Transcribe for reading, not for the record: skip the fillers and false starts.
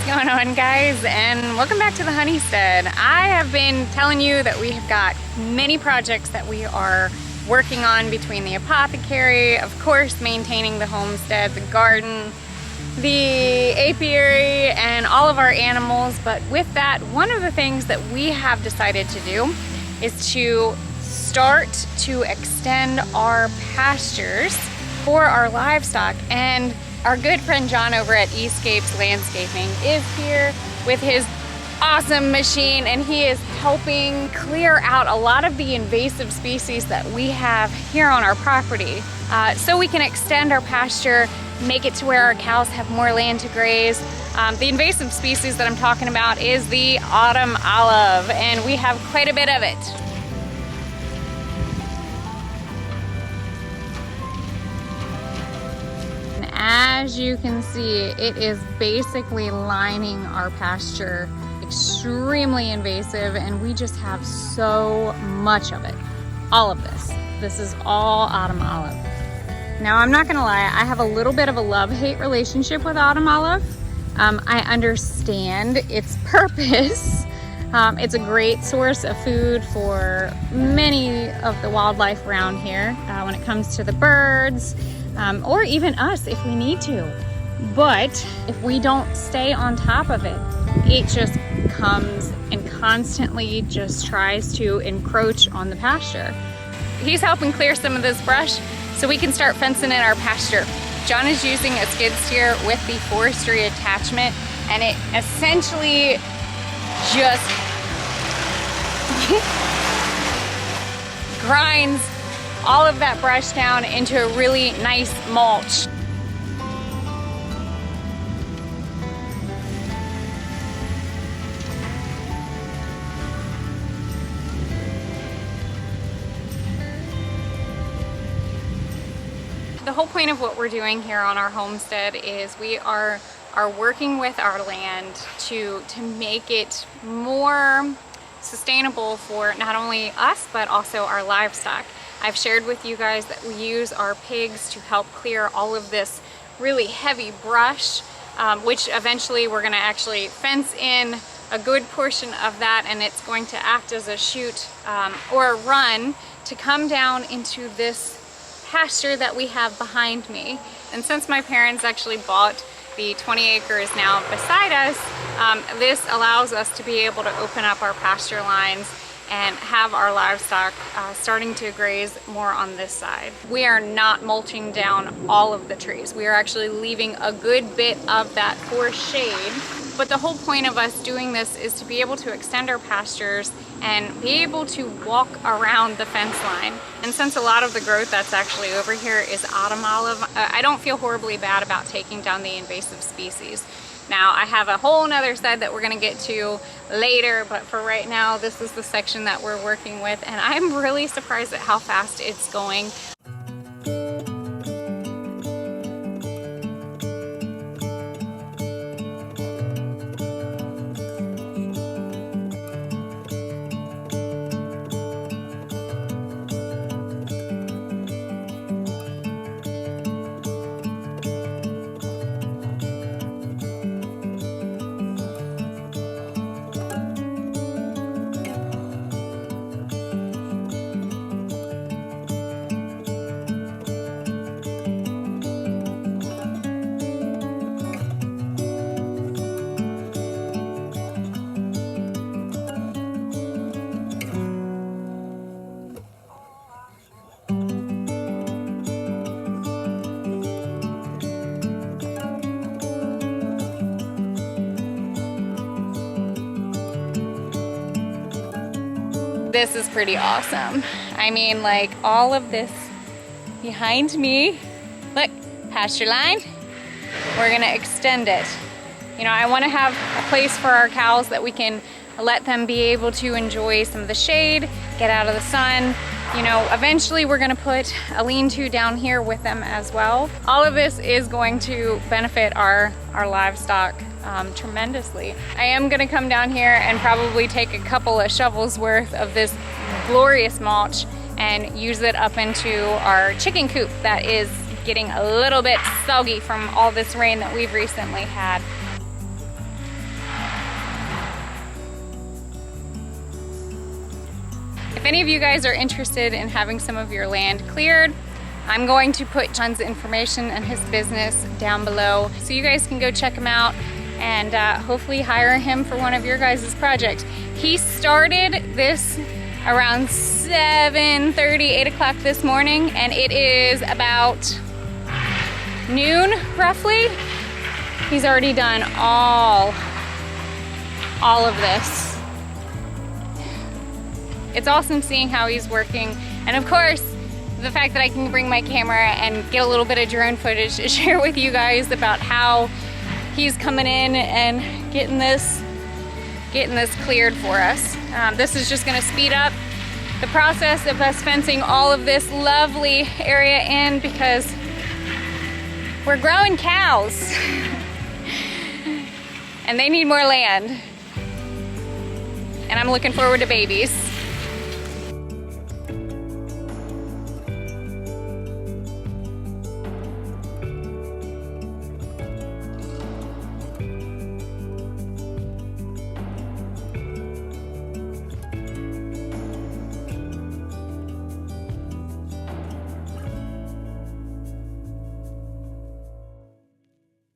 What's going on, guys, and welcome back to the Homestead. I have been telling you that we have got many projects that we are working on between the apothecary, of course maintaining the homestead, the garden, the apiary, and all of our animals. But with that, one of the things that we have decided to do is to start to extend our pastures for our livestock. And our good friend John over at Escapes Landscaping is here with his awesome machine, and he is helping clear out a lot of the invasive species that we have here on our property, so we can extend our pasture, make it to where our cows have more land to graze. The invasive species that I'm talking about is the autumn olive, and we have quite a bit of it. As you can see, it is basically lining our pasture. Extremely invasive, and we just have so much of it. All of this. This is all autumn olive. Now, I'm not gonna lie, I have a little bit of a love-hate relationship with autumn olive. I understand its purpose. It's a great source of food for many of the wildlife around here when it comes to the birds, or even us if we need to. But if we don't stay on top of it, it just comes and constantly just tries to encroach on the pasture. He's helping clear some of this brush so we can start fencing in our pasture. John is using a skid steer with the forestry attachment, and it essentially just grinds all of that brush down into a really nice mulch. The whole point of what we're doing here on our homestead is we are working with our land to make it more sustainable for not only us but also our livestock. I've shared with you guys that we use our pigs to help clear all of this really heavy brush, which eventually we're going to actually fence in a good portion of that, and it's going to act as a chute or a run to come down into this pasture that we have behind me. And since my parents actually bought the 20 acres now beside us, this allows us to be able to open up our pasture lines and have our livestock starting to graze more on this side. We are not mulching down all of the trees. We are actually leaving a good bit of that for shade. But the whole point of us doing this is to be able to extend our pastures and be able to walk around the fence line. And since a lot of the growth that's actually over here is autumn olive, I don't feel horribly bad about taking down the invasive species. Now, I have a whole nother side that we're gonna get to later, but for right now, this is the section that we're working with, and I'm really surprised at how fast it's going. This is pretty awesome. I mean, like, all of this behind me, look, pasture line, we're gonna extend it. You know, I wanna have a place for our cows that we can let them be able to enjoy some of the shade, get out of the sun. You know, eventually we're gonna put a lean-to down here with them as well. All of this is going to benefit our livestock tremendously. I am gonna come down here and probably take a couple of shovels worth of this glorious mulch and use it up into our chicken coop that is getting a little bit soggy from all this rain that we've recently had. if any of you guys are interested in having some of your land cleared, I'm going to put tons of information and his business down below so you guys can go check him out and hopefully hire him for one of your guys' projects. He started this around 7:30, 8 o'clock this morning, and it is about noon roughly. He's already done all of this. It's awesome seeing how he's working, and of course the fact that I can bring my camera and get a little bit of drone footage to share with you guys about how he's coming in and getting this cleared for us. This is just gonna speed up the process of us fencing all of this lovely area in because we're growing cows and they need more land. And I'm looking forward to babies.